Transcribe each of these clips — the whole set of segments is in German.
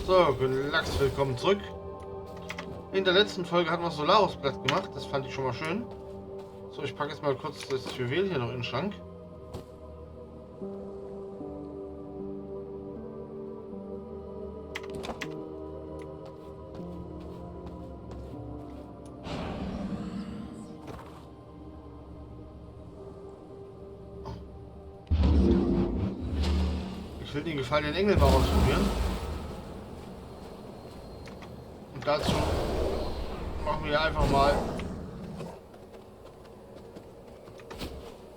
So, Lachs, willkommen zurück. In der letzten Folge hatten wir Solaris-Blatt gemacht, das fand ich schon mal schön. So, ich packe jetzt mal kurz das Juwel hier noch in den Schrank. Ich will den gefallenen Engel mal ausprobieren. Und dazu machen wir einfach mal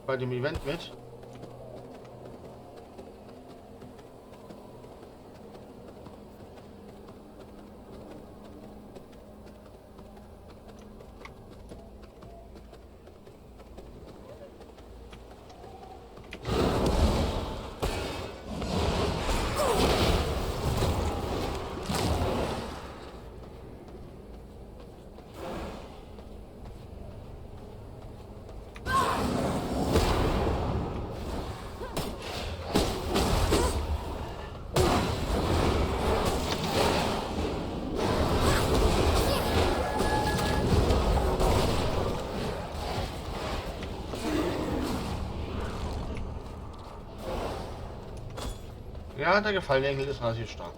bei dem Event mit. Ja, der gefallene Engel ist relativ stark.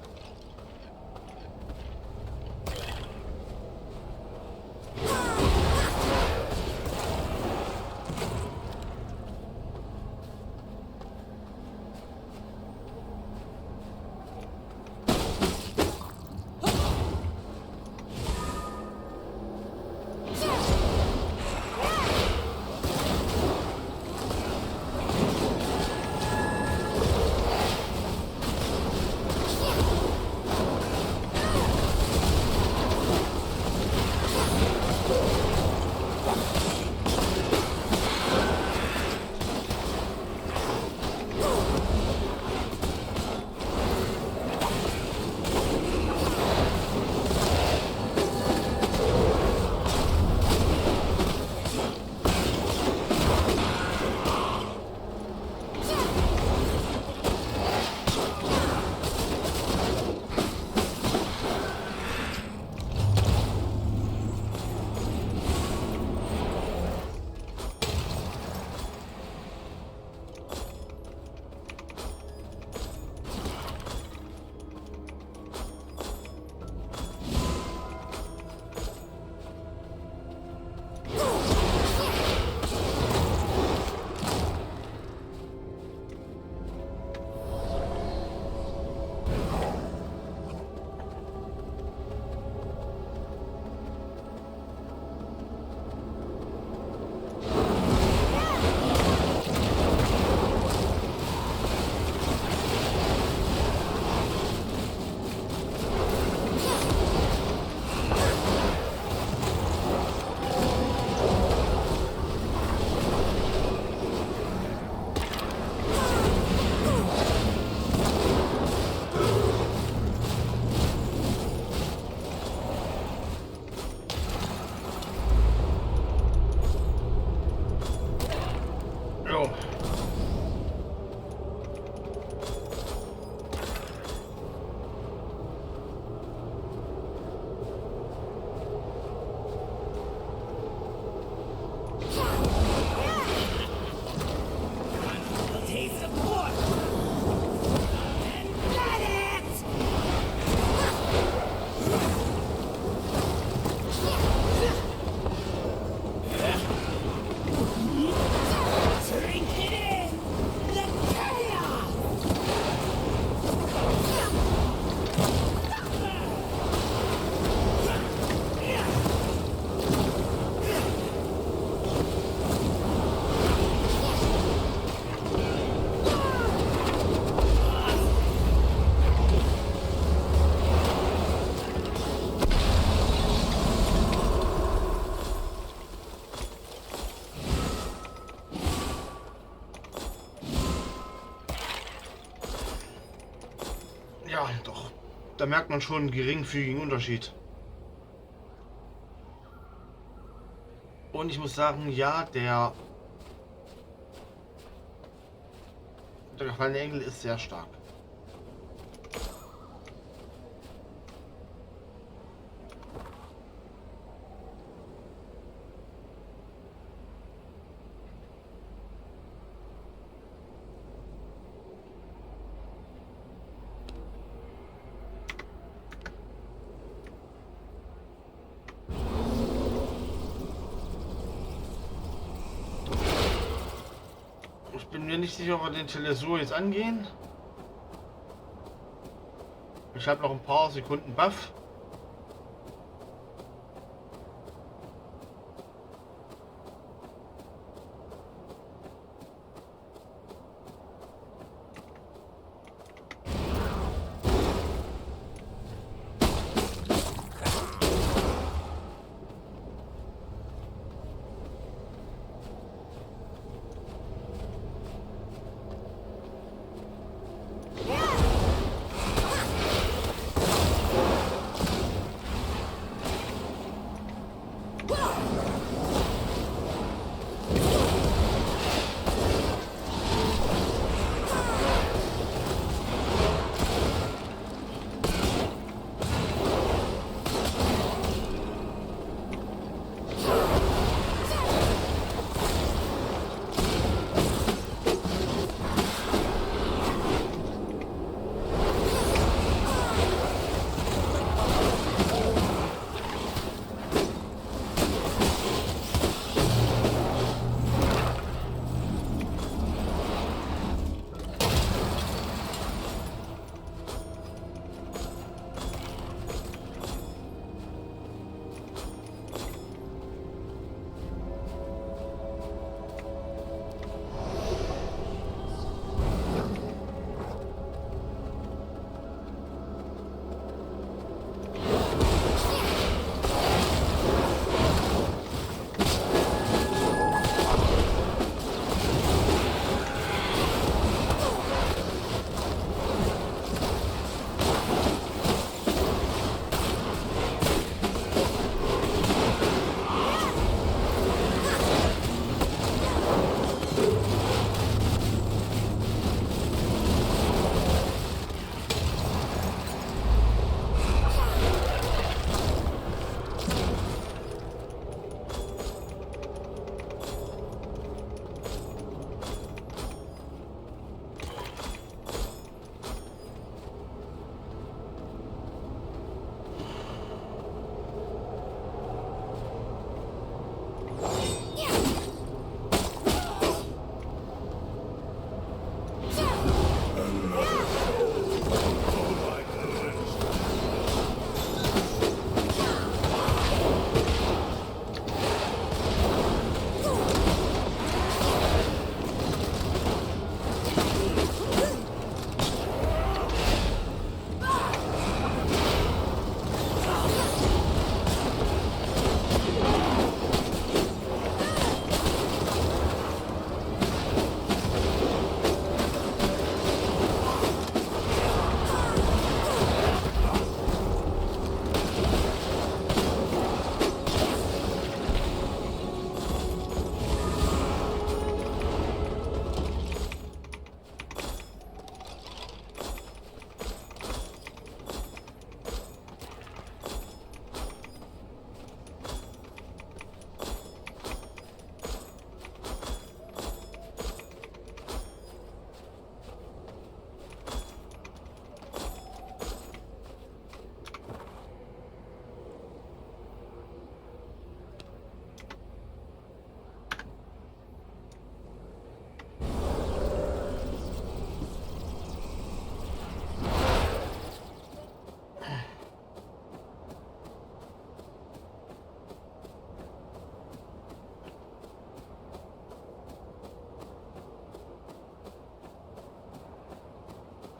Ja, doch. Da merkt man schon einen geringfügigen Unterschied. Und ich muss sagen, ja, der gefallene Engel ist sehr stark. Ich bin mir nicht sicher, ob wir den Telesur jetzt angehen. Ich habe noch ein paar Sekunden Buff.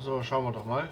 So, schauen wir doch mal.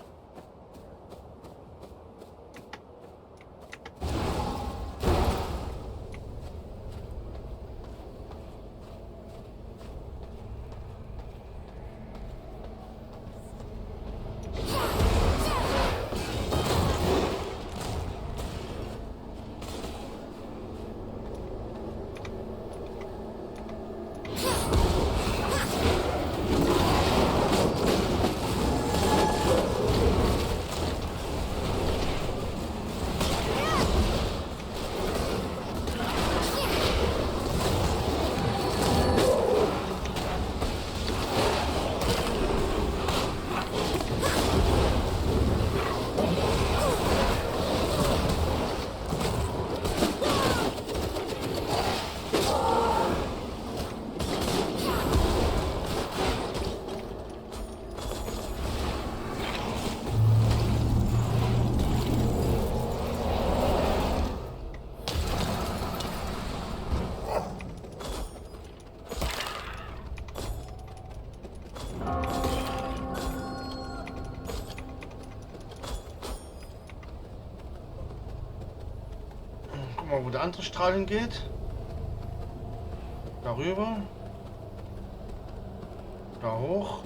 Guck mal, wo der andere Strahl hingeht. Darüber. Da hoch.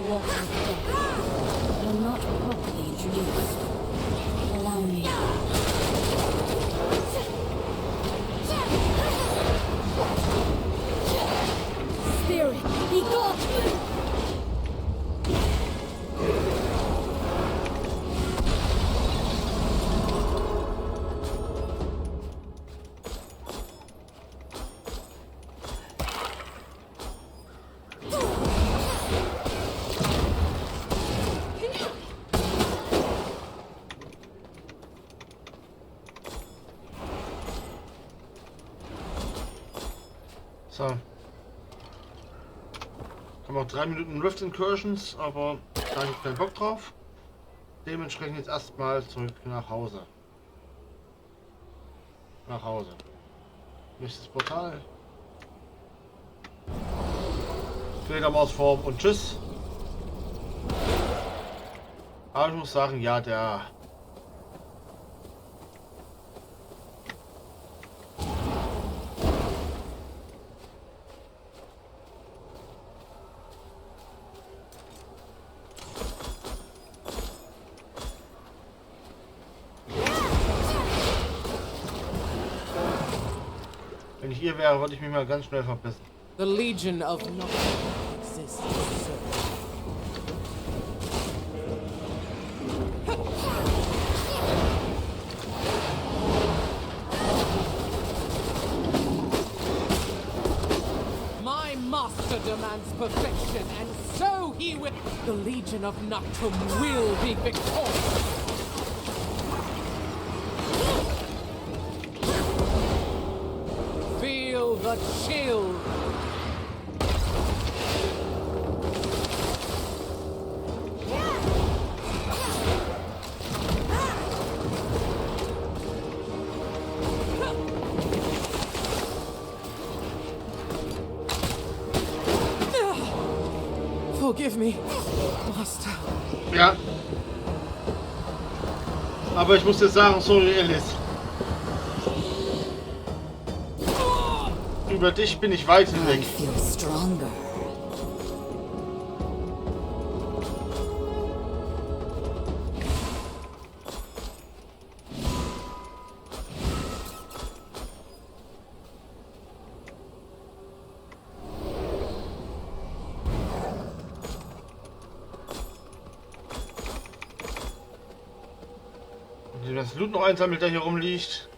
Walk with death. You're not properly introduced. Allow me. Spirit, be gone! So. Haben auch 3 Minuten Rift Incursions, aber da habe ich keinen Bock drauf. Dementsprechend jetzt erstmal zurück nach Hause. Nach Hause. Nächstes Portal. Fledermausform und tschüss. Aber ich muss sagen, ja, der... Wenn ich ihr wäre, würde ich mich mal ganz schnell verpissen. The Legion of Nocturne exists. My master demands perfection, and so he will. The Legion of Nocturne will be victorious. Feel the chill. Forgive me, Master. Ja. Aber ich muss dir sagen, sorry Alice. Über dich bin ich weit hinweg. I feel stronger. Und das Loot noch einsammelt, der hier rumliegt.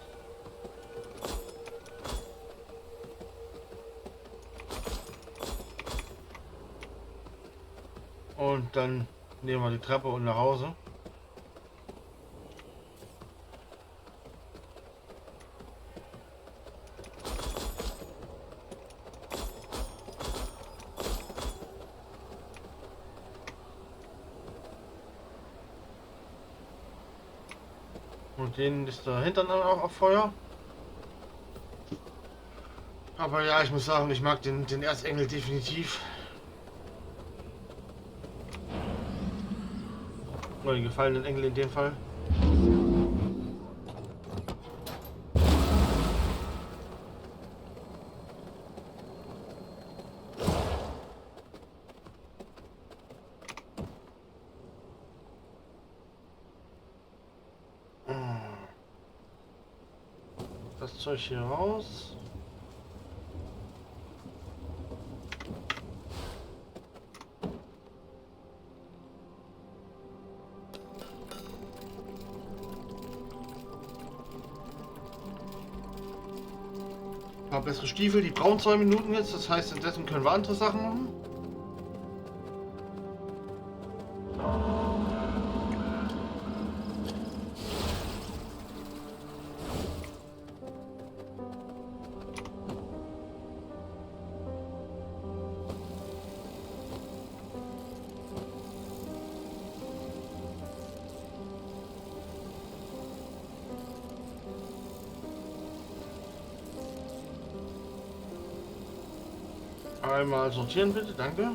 Und dann nehmen wir die Treppe und nach Hause. Und denen ist der Hintern dann auch auf Feuer. Aber ja, ich muss sagen, ich mag den Erzengel definitiv. Oder den gefallenen Engel in dem Fall. Das Zeug hier raus. Ein paar bessere Stiefel, die brauchen 2 Minuten jetzt, das heißt, indessen können wir andere Sachen machen. Einmal sortieren bitte, danke.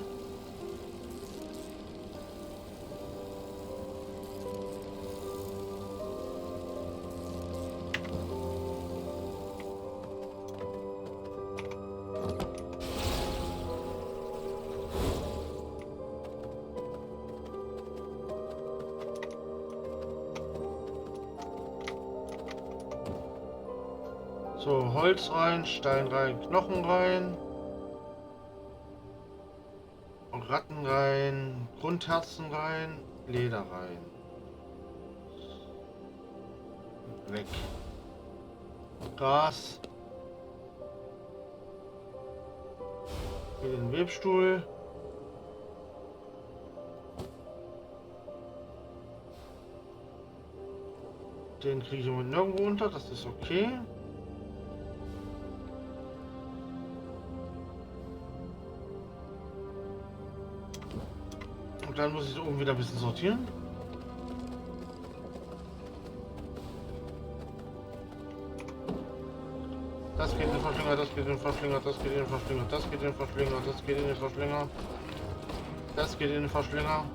So, Holz rein, Stein rein, Knochen rein. Ratten rein, Grundherzen rein, Leder rein. Weg. Gras. Hier den Webstuhl. Den kriege ich mit nirgendwo unter, das ist okay. Dann muss ich oben wieder ein bisschen sortieren. Das geht in den Verschlinger, das geht in den Verschlinger, das geht in den Verschlinger, das geht in den Verschlinger, das geht in den Verschlinger. Das geht in den Verschlinger.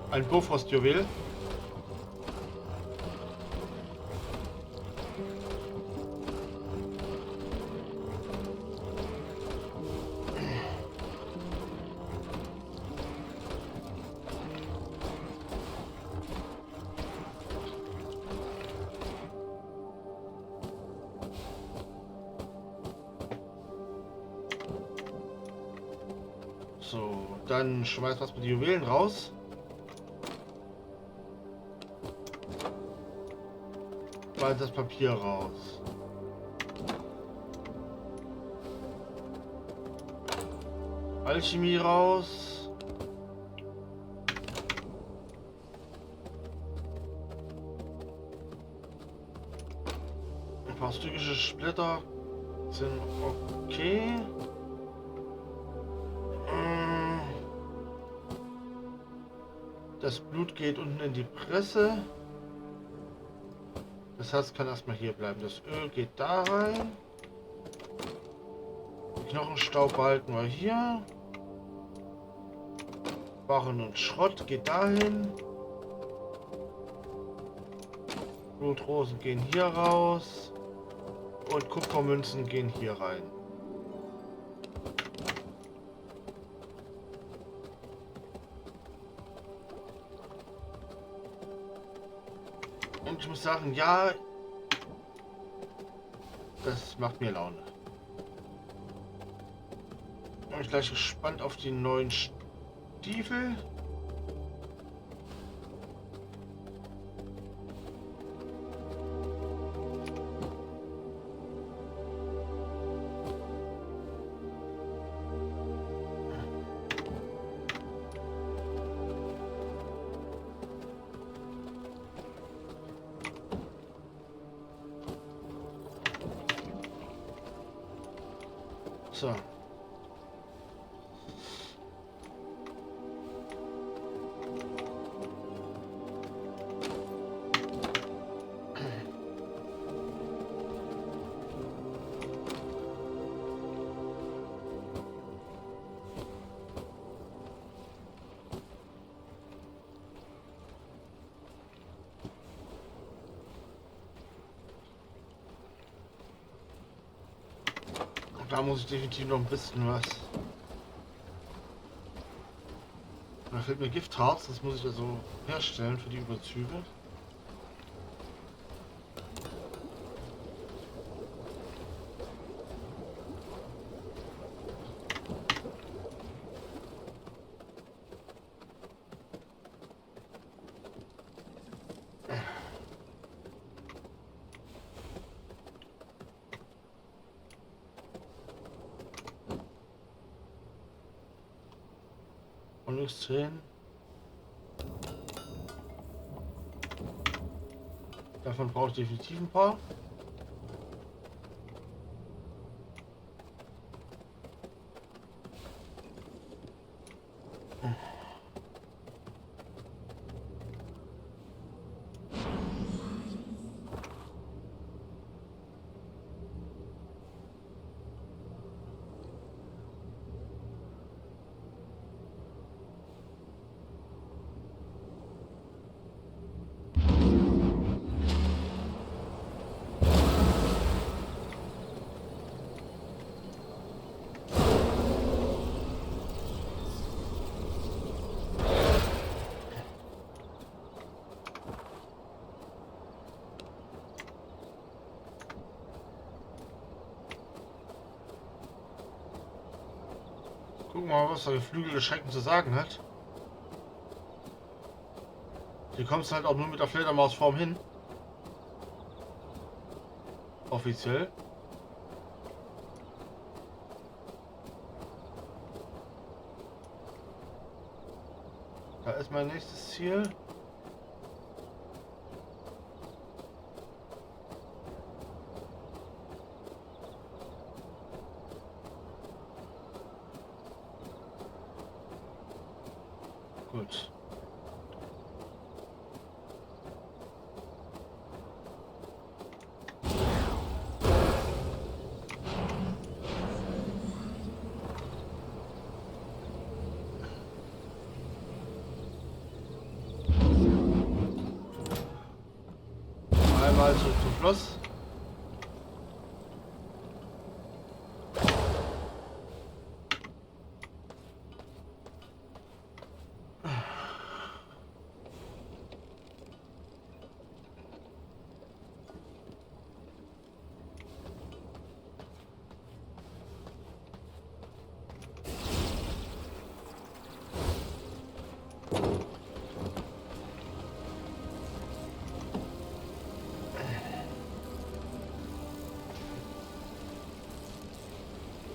Ein Bofrost-Juwel. So, dann schmeißt was mit den Juwelen raus. Bald das Papier raus. Alchemie raus. Ein paar stückische Splitter sind okay. Das Blut geht unten in die Presse. Das Herz kann erstmal hier bleiben. Das Öl geht da rein. Knochenstaub behalten wir hier. Barren und Schrott geht dahin. Blutrosen gehen hier raus. Und Kupfermünzen gehen hier rein. Und ich muss sagen, ja, das macht mir Laune. Bin ich gleich gespannt auf die neuen Stiefel. So. Da muss ich definitiv noch ein bisschen was. Da fehlt mir Giftharz, das muss ich also herstellen für die Überzüge. Und nichts drehen. Davon brauche ich definitiv ein paar. Gucken wir mal, was der geflügelte Schrecken zu sagen hat. Hier kommst du halt auch nur mit der Fledermausform hin. Offiziell. Da ist mein nächstes Ziel. Gut. Einmal zurück zum Schloss.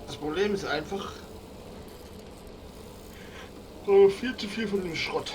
Das Problem ist einfach viel zu viel von dem Schrott.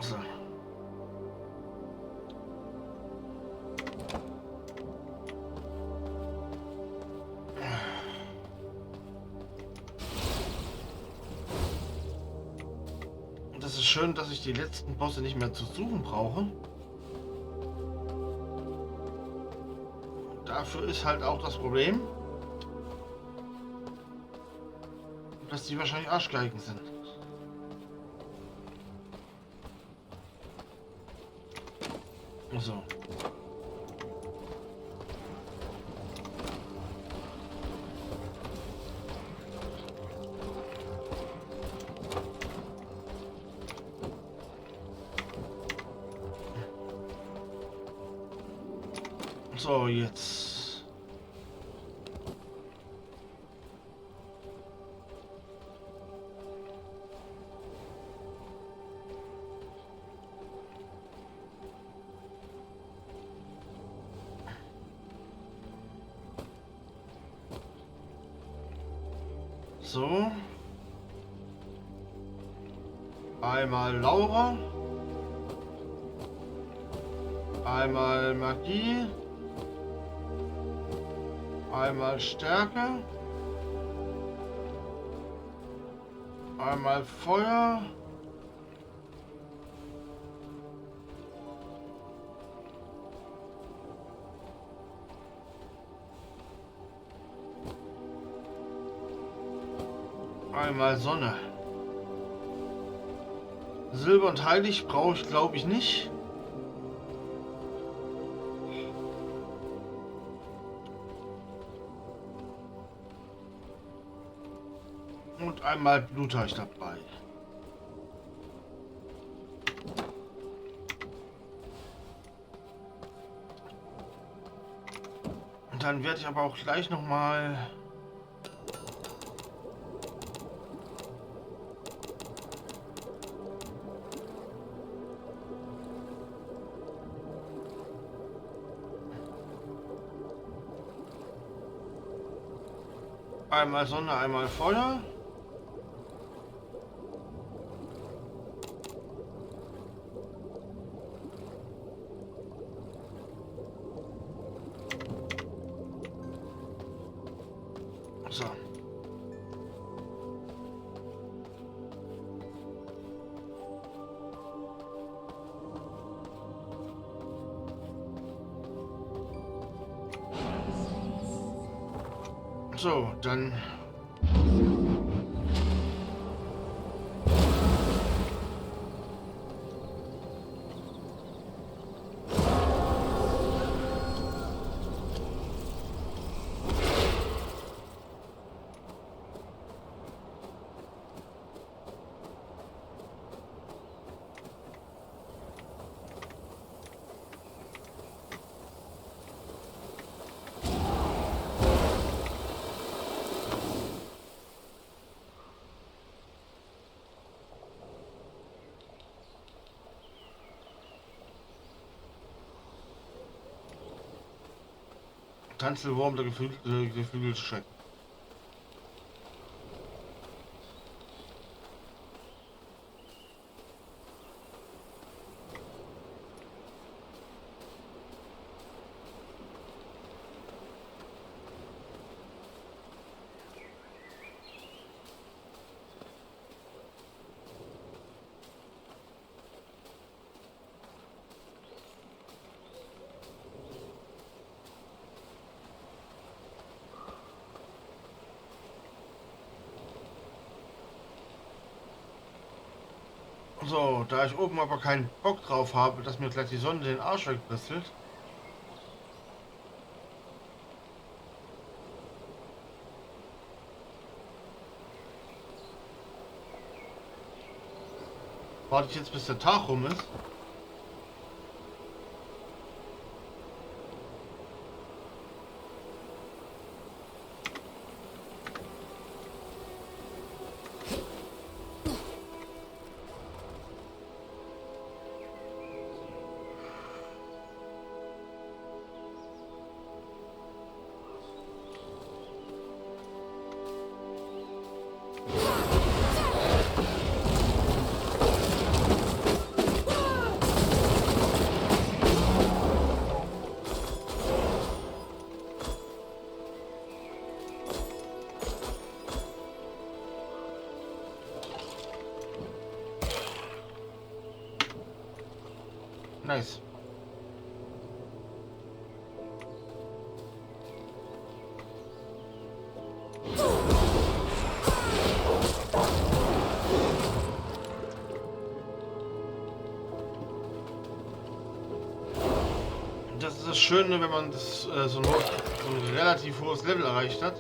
So. Und das ist schön, dass ich die letzten Bosse nicht mehr zu suchen brauche. Dafür ist halt auch das Problem, dass die wahrscheinlich Arschgeigen sind. So. So, jetzt. So. Einmal Laura. Einmal Magie. Einmal Stärke. Einmal Feuer. Einmal Sonne. Silber und Heilig brauche ich, glaube ich, nicht. Und einmal Blut habe ich dabei. Und dann werde ich aber auch gleich noch mal einmal Sonne, einmal Feuer. So. So, dann Tanzelwurm, der geflügelte Schrecken. So, da ich oben aber keinen Bock drauf habe, dass mir gleich die Sonne den Arsch wegbristelt, warte ich jetzt, bis der Tag rum ist. Nice. ist das Schöne, wenn man das, so ein relativ hohes Level erreicht hat.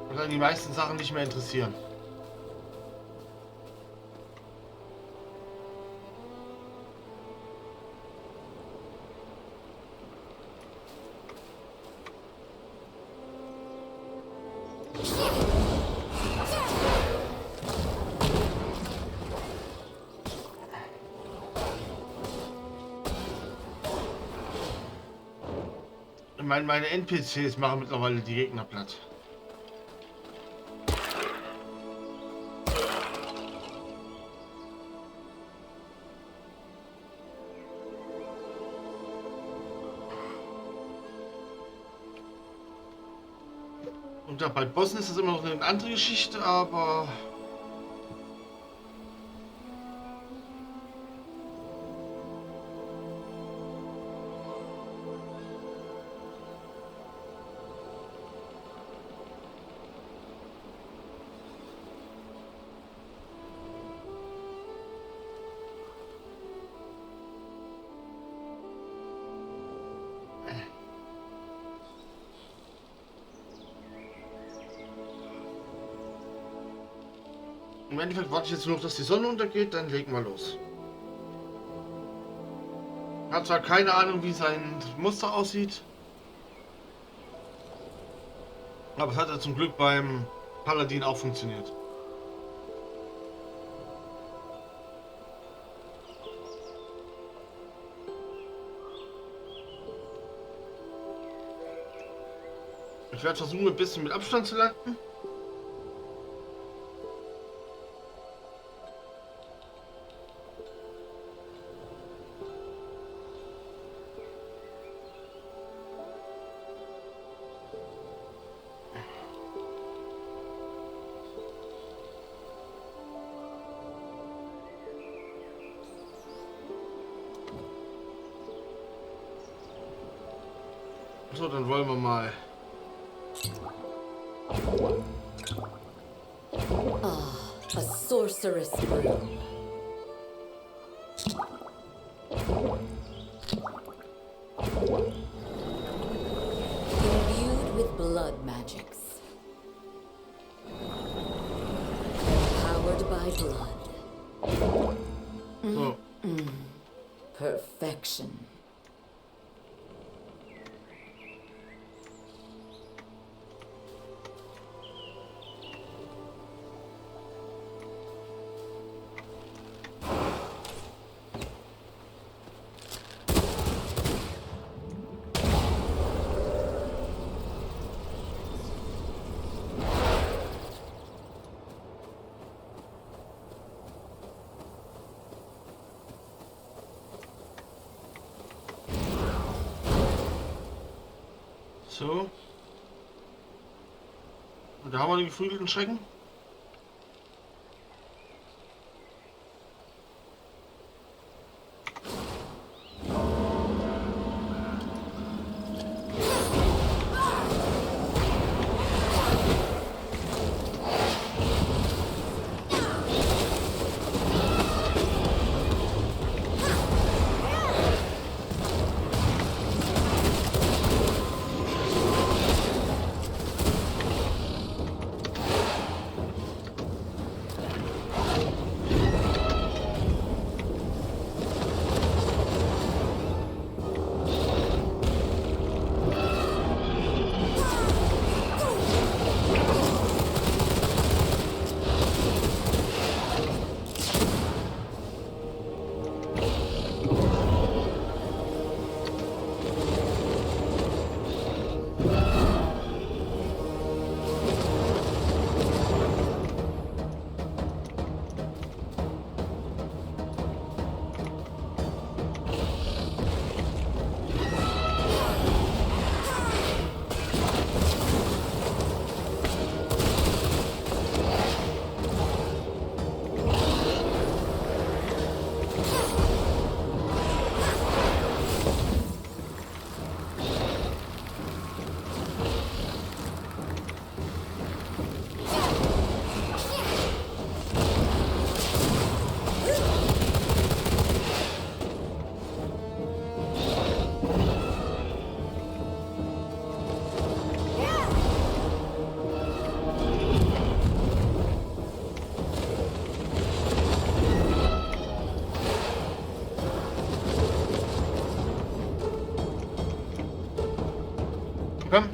Und dann die meisten Sachen nicht mehr interessieren. Meine NPCs machen mittlerweile die Gegner platt. Und ja, bei Bossen ist das immer noch eine andere Geschichte, aber im Endeffekt warte ich jetzt nur noch, dass die Sonne untergeht, dann legen wir los. Ich habe zwar keine Ahnung, wie sein Muster aussieht, aber es hat ja zum Glück beim Paladin auch funktioniert. Ich werde versuchen, ein bisschen mit Abstand zu landen. So, dann wollen wir mal. A sorceress brew. Imbued with blood magics. Powered by blood. So. Perfection. So. Und da haben wir die geflügelten Schrecken. Komm.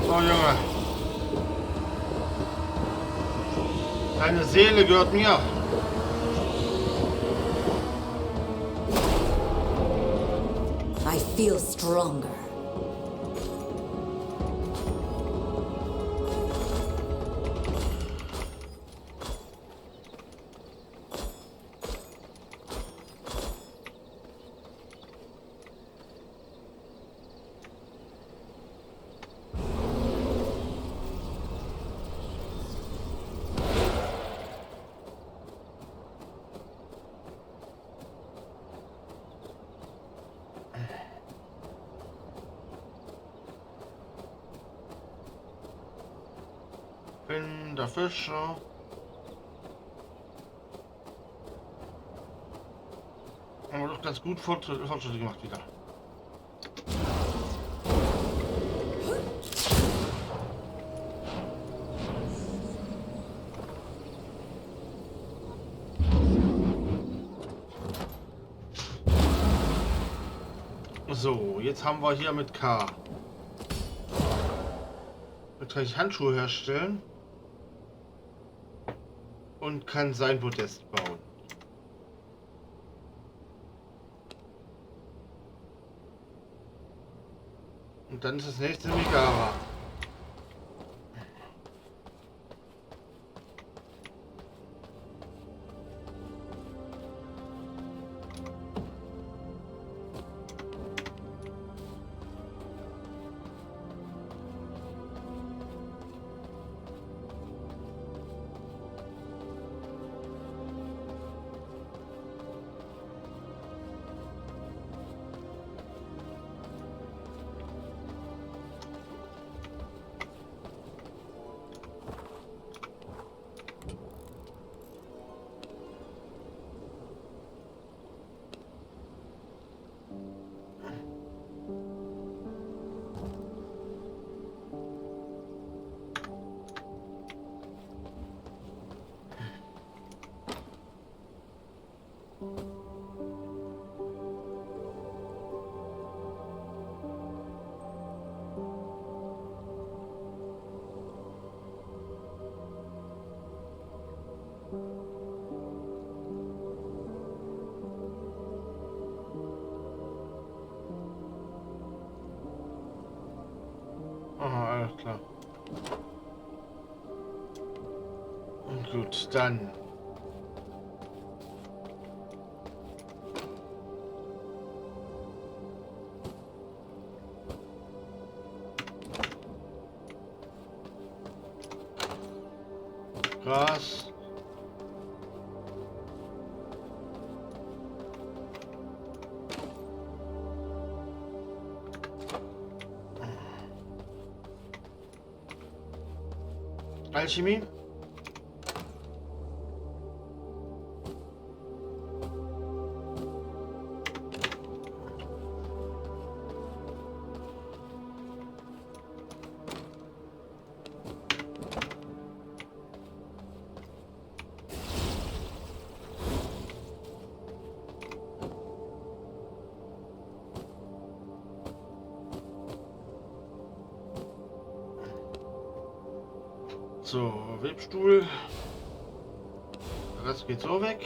Oh Junge. Deine Seele gehört mir. I feel stronger. Bin der Fischer. Aber doch ganz gut Fortschritte gemacht wieder. So, jetzt haben wir hier mit K. Jetzt kann ich Handschuhe herstellen und kann sein Podest bauen. Und dann ist das nächste Megara. Aha, alles klar. Und gut, dann. Gras. Alchemie. So, Webstuhl. Der Rest geht so weg.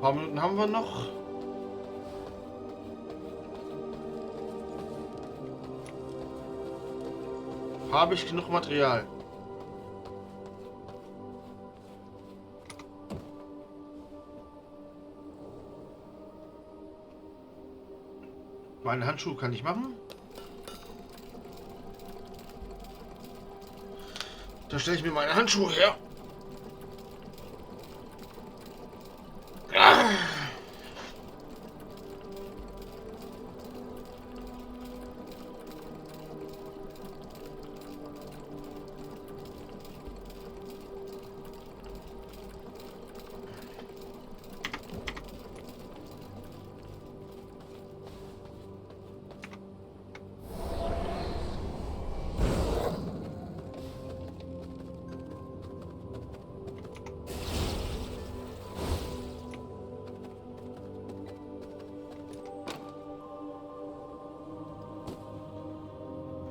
paar Minuten haben wir noch. Habe ich genug Material? Meine Handschuhe kann ich machen. Da stelle ich mir meine Handschuhe her.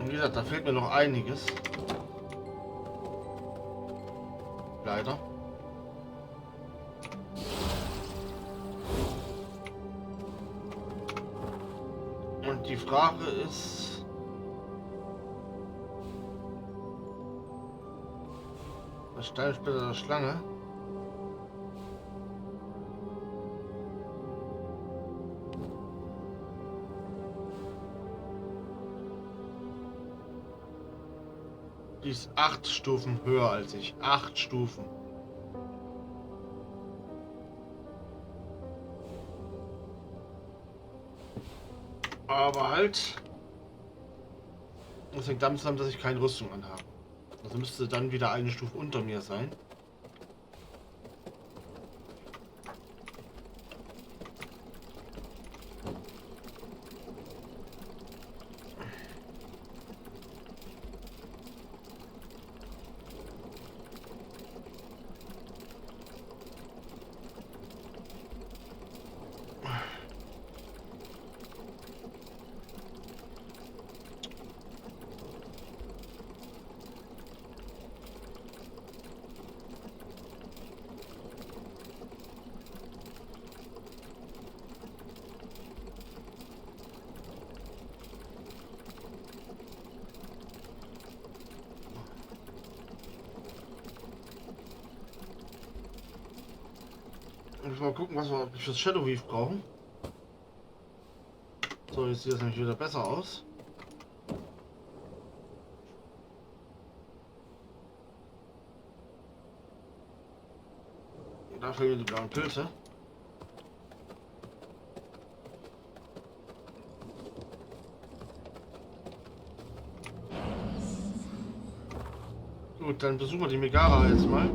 Wie gesagt, da fehlt mir noch einiges. Leider. Und die Frage ist... Das Steinsplitter der Schlange. Die ist 8 Stufen höher als ich. 8 Stufen. Aber halt... Das hängt damit zusammen, dass ich keine Rüstung anhabe. Also müsste dann wieder eine Stufe unter mir sein. Ich mal gucken, was wir fürs Shadow Weave brauchen. So, jetzt sieht das nämlich wieder besser aus. Und da fehlen die blauen Pilze. Gut, dann besuchen wir die Megara jetzt mal.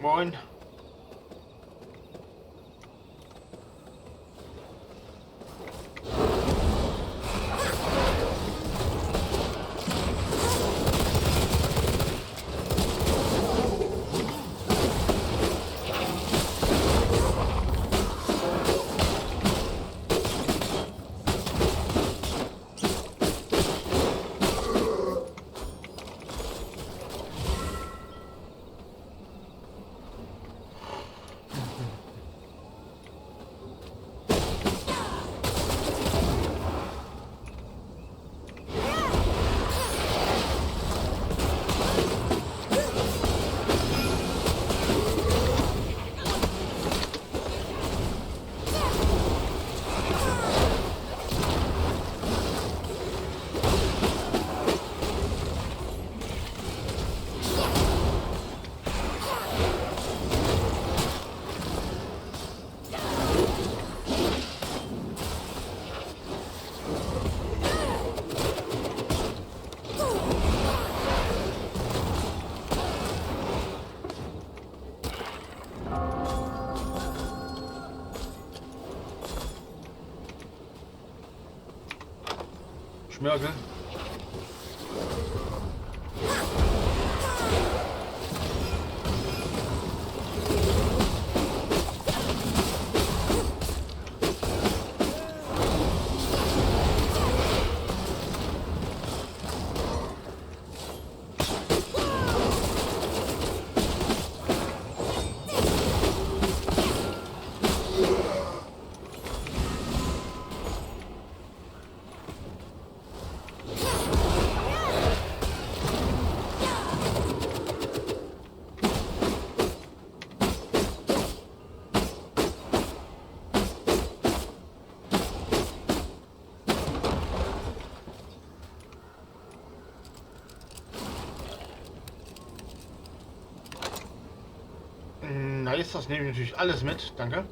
Moin. Schmörgel. Nice, das nehme ich natürlich alles mit. Danke.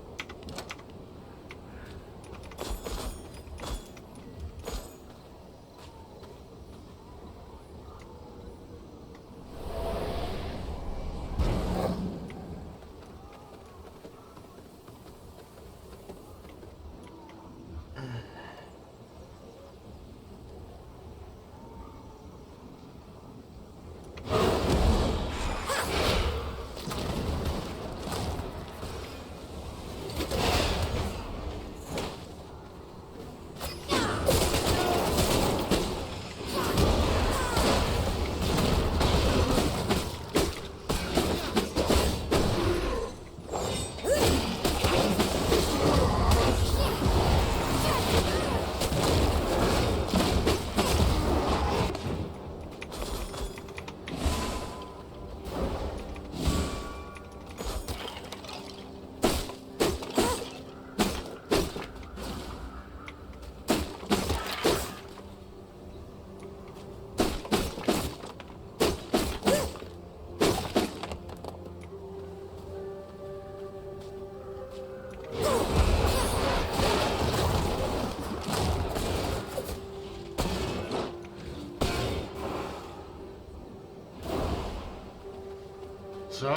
So.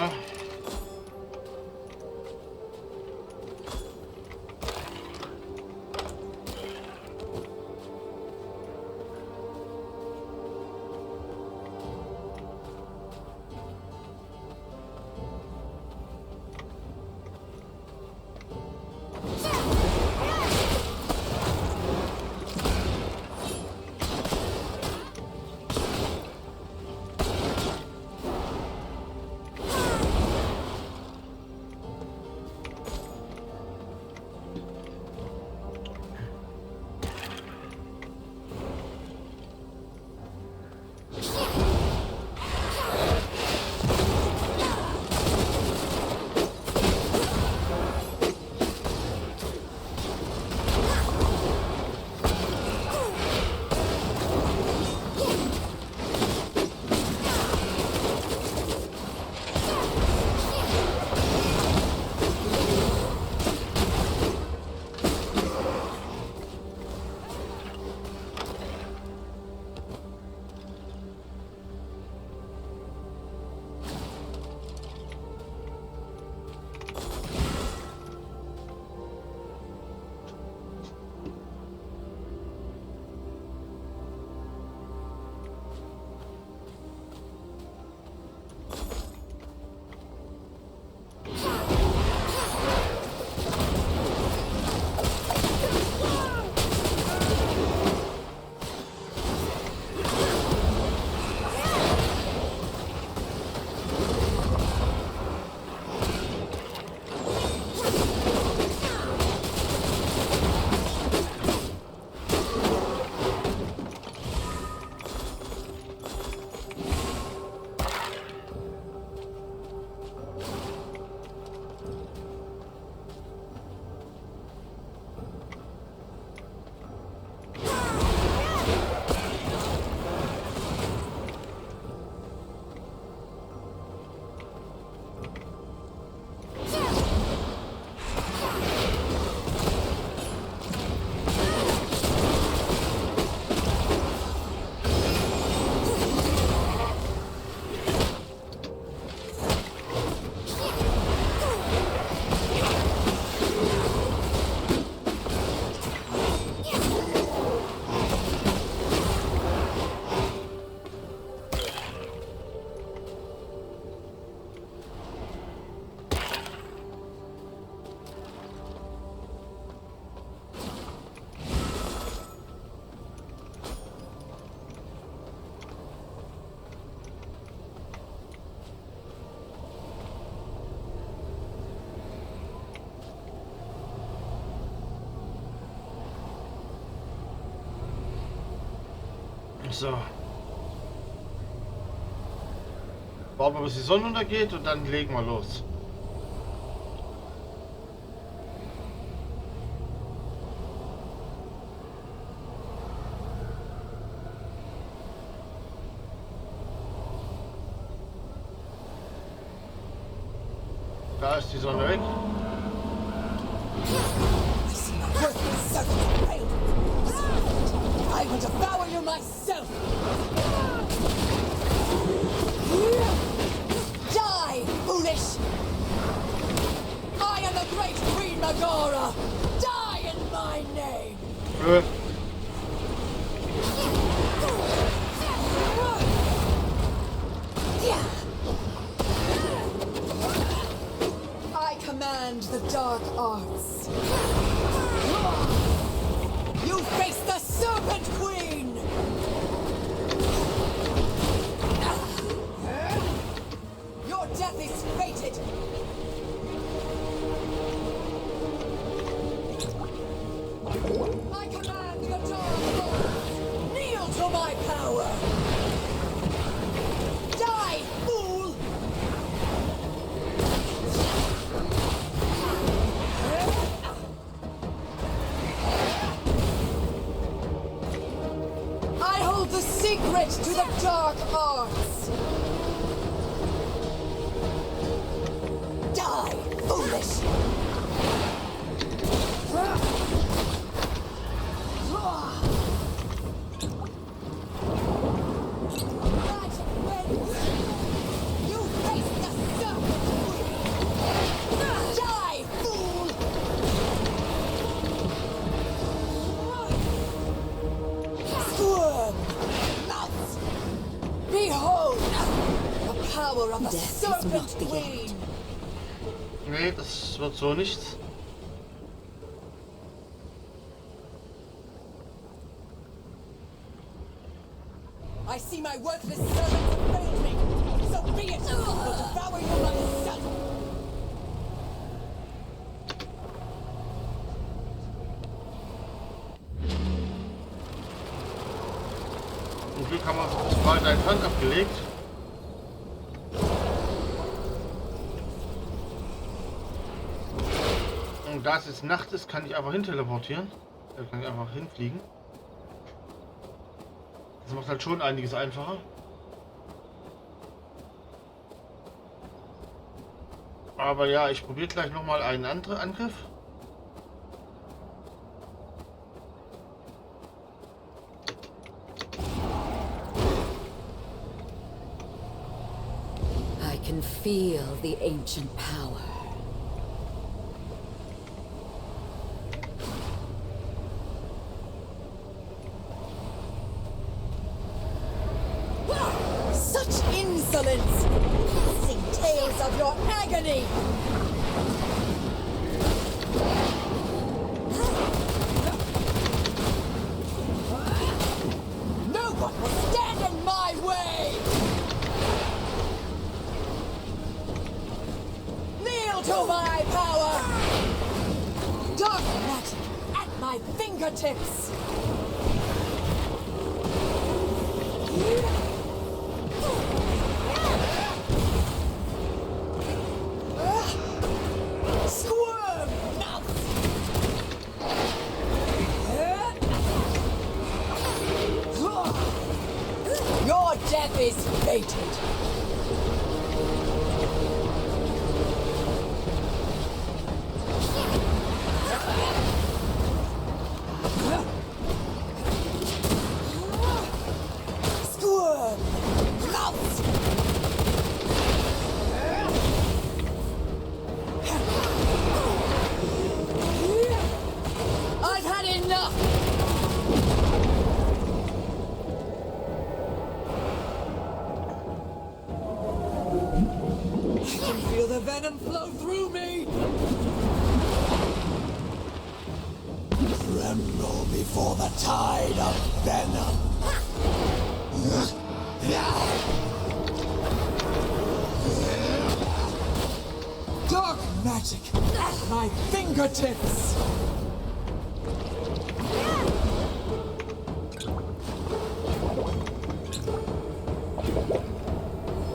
So. Warten wir, bis die Sonne untergeht und dann legen wir los. Da ist die Sonne weg. I see my worthless servant failed. I will devour you myself. Die, foolish! I am the great Queen Megara. Die in my name. I command the dark arts. You face the Serpent Queen! Your death is fated! I command the dark arts! Kneel to my power! Die, fool! I hold the secret to the dark arts! Die, foolish! Magic wins! You face the Serpent Queen! Die, fool! Squirm! Mouse! Behold! The power of the Death is Serpent not the Queen! Nee, das wird so nichts. I see my worthless servants have failed me! So be it! I will devour you myself! Zum Glück haben wir uns weiter in Hand abgelegt. Und da es jetzt Nacht ist, kann ich einfach hin teleportieren. Da kann ich einfach hinfliegen. Das macht halt schon einiges einfacher. Aber ja, ich probiere gleich nochmal einen anderen Angriff. I can feel the ancient power. Such insolence! Sing tales of your agony! No one will stand in my way! Kneel to my power! Dark magic at my fingertips! Squirm, mouse! Your death is fated! Squirm, mouse! I've had enough! I can feel the venom flow through me! Tremble before the tide of venom. Dark magic at my fingertips!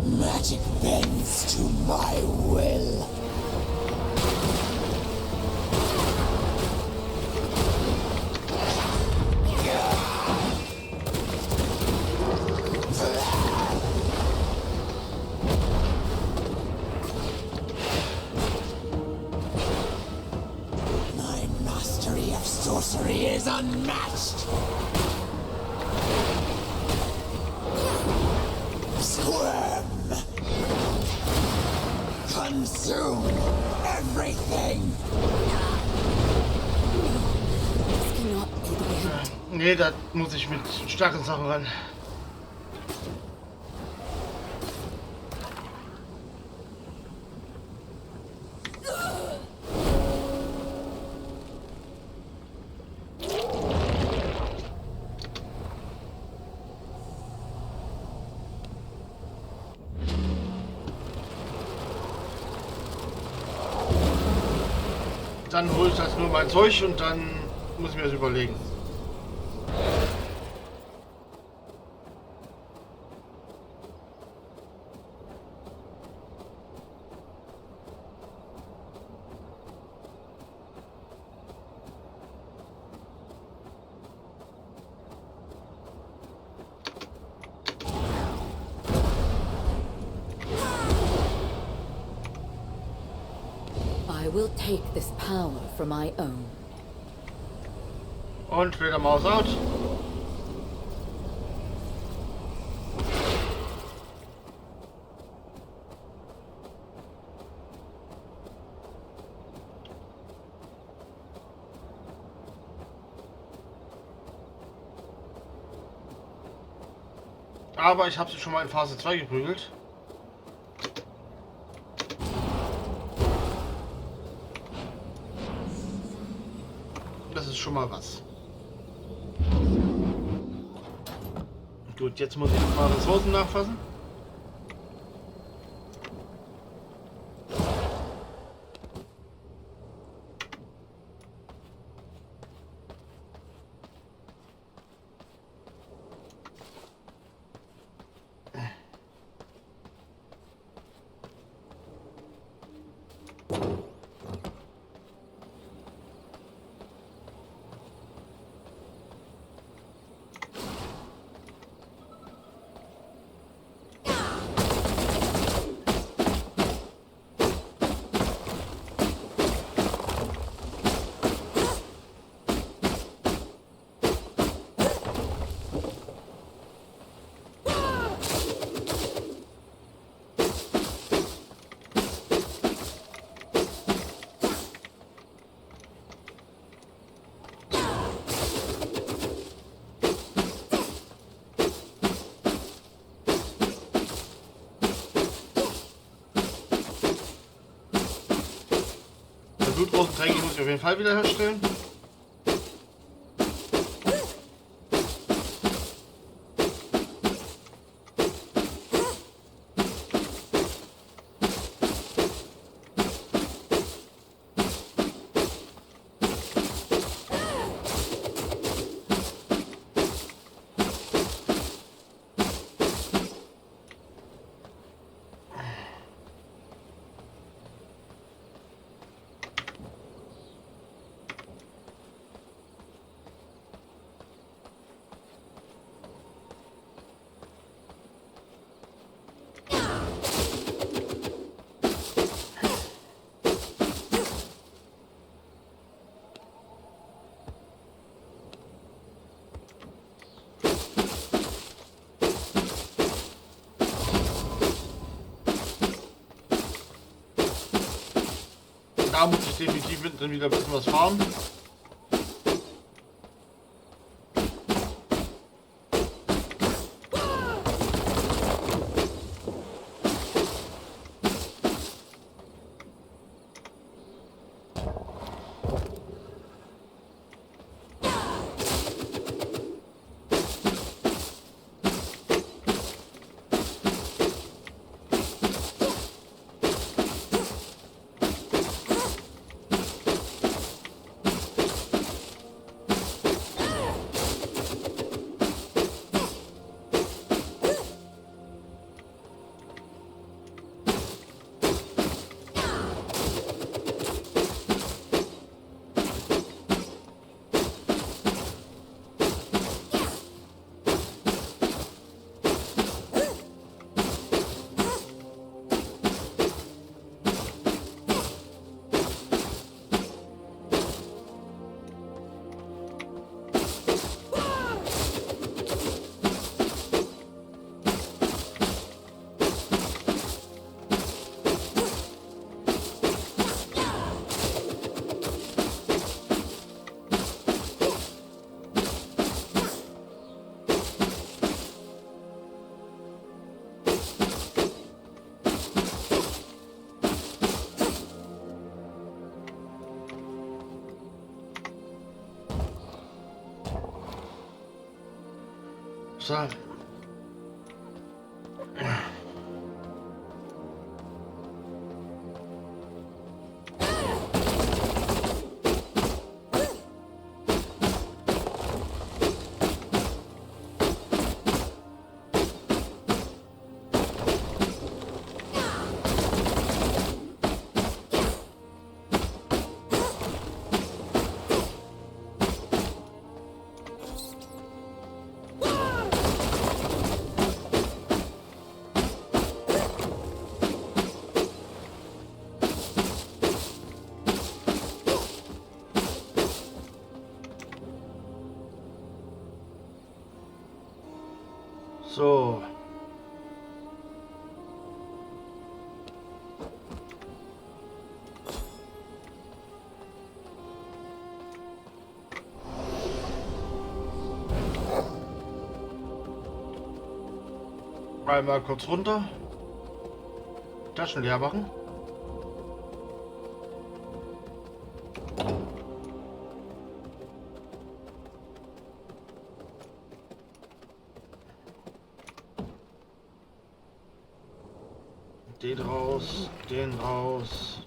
Magic bends to my will. sorcery is unmatched. Squirm. Consume everything. This cannot be the end. Nee, da muss ich mit starken Sachen ran. Dann hole ich das nur mein Zeug und dann muss ich mir das überlegen. I will take this power for my own. Und Fledermaus out. Aber ich habe sie schon mal in Phase 2 geprügelt. Das ist schon mal was. Gut, jetzt muss ich ein paar Ressourcen nachfassen. Blutrosentränke muss ich auf jeden Fall wieder herstellen. Da muss ich definitiv dann wieder ein bisschen was farmen. So. So. Einmal kurz runter. Taschen leer machen. Den raus, den raus.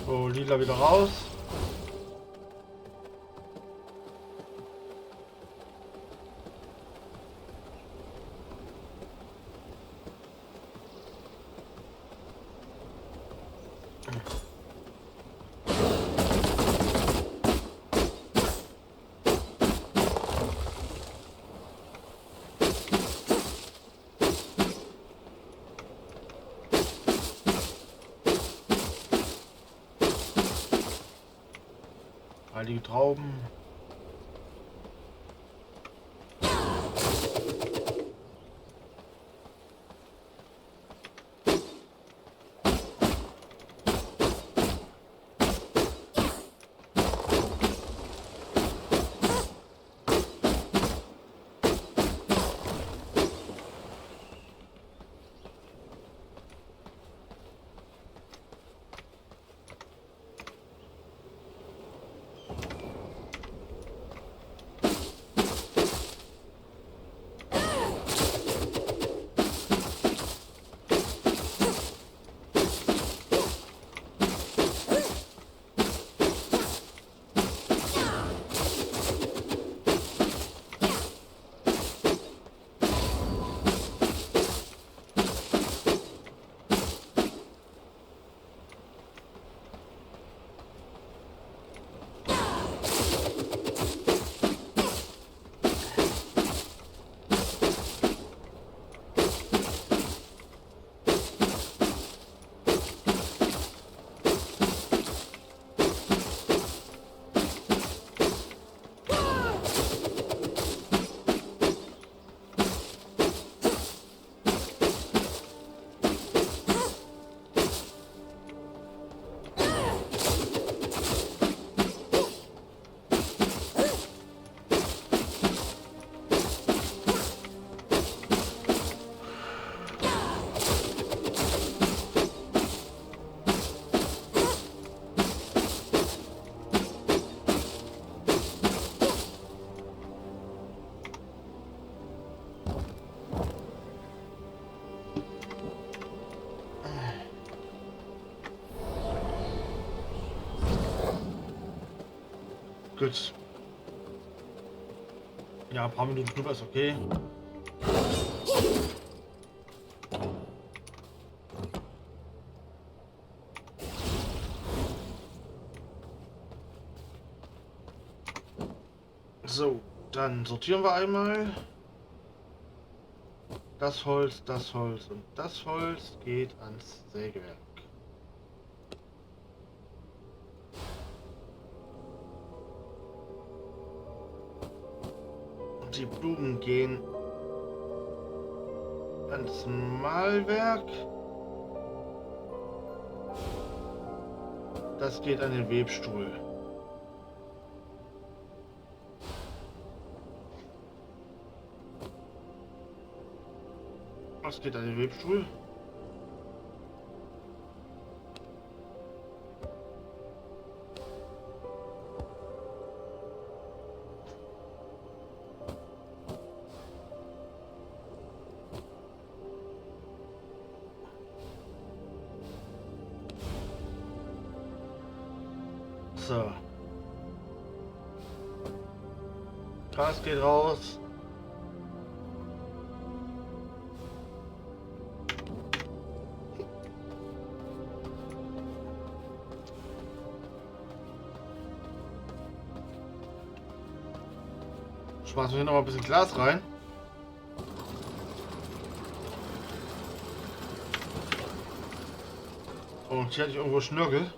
So, lila wieder raus. Heilige Trauben. Gut. Ja, ein paar Minuten drüber ist okay. So, dann sortieren wir einmal. Das Holz und das Holz geht ans Sägewerk. Die Blumen gehen ans Malwerk. Das geht an den Webstuhl. Das geht an den Webstuhl. So. Gras geht raus. Schmeißen wir hier noch mal ein bisschen Glas rein. Und hier hatte ich irgendwo Schnörkel.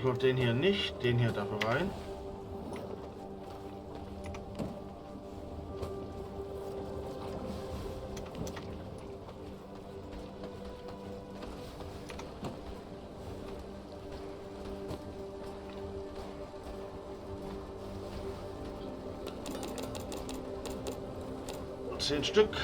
Und den hier nicht, den hier darf rein. Und 10 Stück.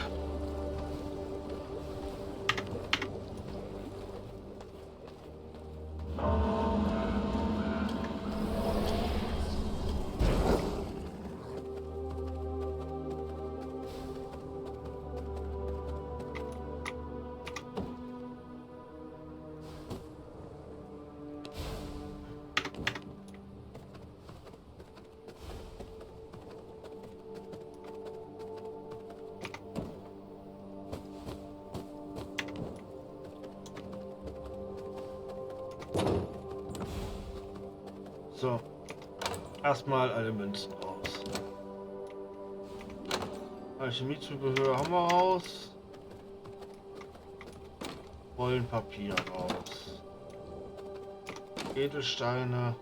So, erstmal alle Münzen raus. Alchemiezubehör haben wir raus. Rollenpapier raus. Edelsteine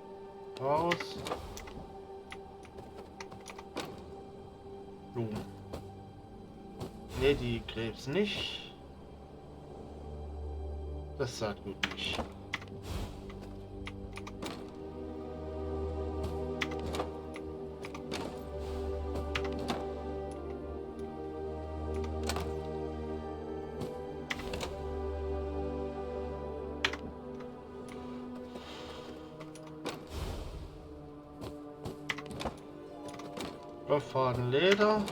raus. Blumen. Ne, die Krebs nicht. Das sagt gut nicht. Faden Leder,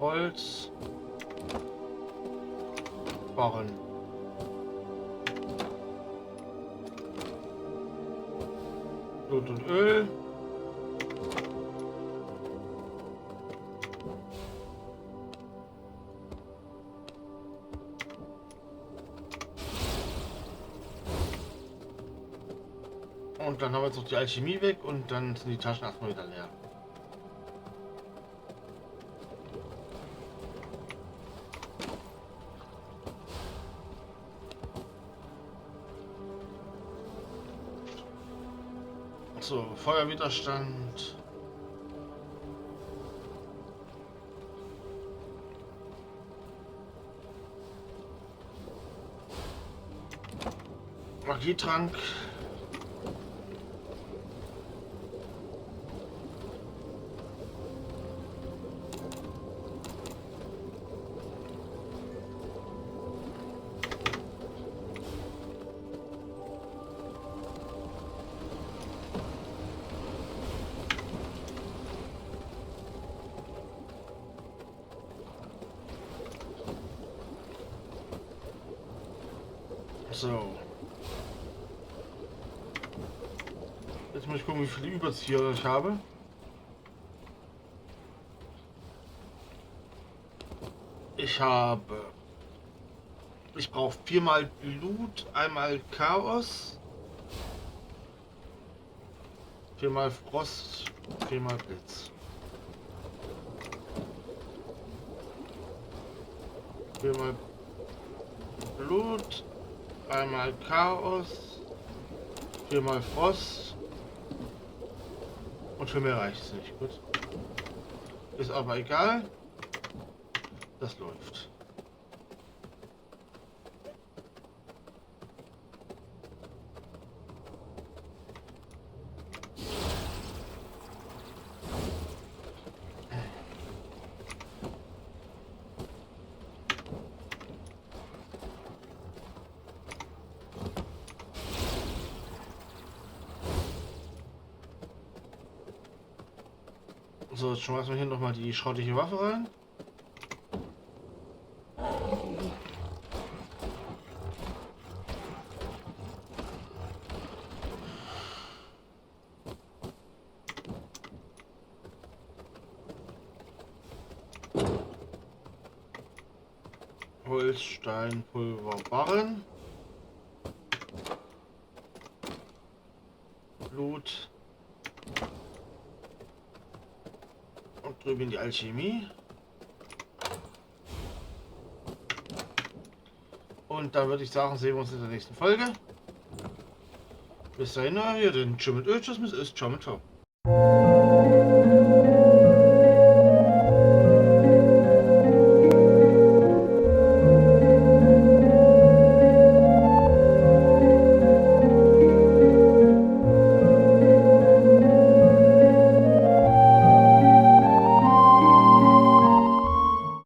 Holz, Barren. Blut und Öl. Und dann haben wir jetzt noch die Alchemie weg und dann sind die Taschen erstmal wieder leer. So, Feuerwiderstand. Magietrank. So. Jetzt muss ich gucken, wie viele Überzieher ich habe. Ich brauche 4-mal Blut, einmal Chaos, 4-mal Frost, 4-mal Blitz. 4-mal Blut, einmal Chaos, 4-mal Frost und für mehr reicht es nicht. Gut. Ist aber egal. Das läuft. So, jetzt schmeißen wir hier nochmal die schrottige Waffe rein. Holz, Stein, Pulver, Barren. Blut. Und drüben in die Alchemie. Und dann würde ich sagen, sehen wir uns in der nächsten Folge. Bis dahin, hier den Tschüss mit Öl, Tschüss mit Ist, ciao mit ciao.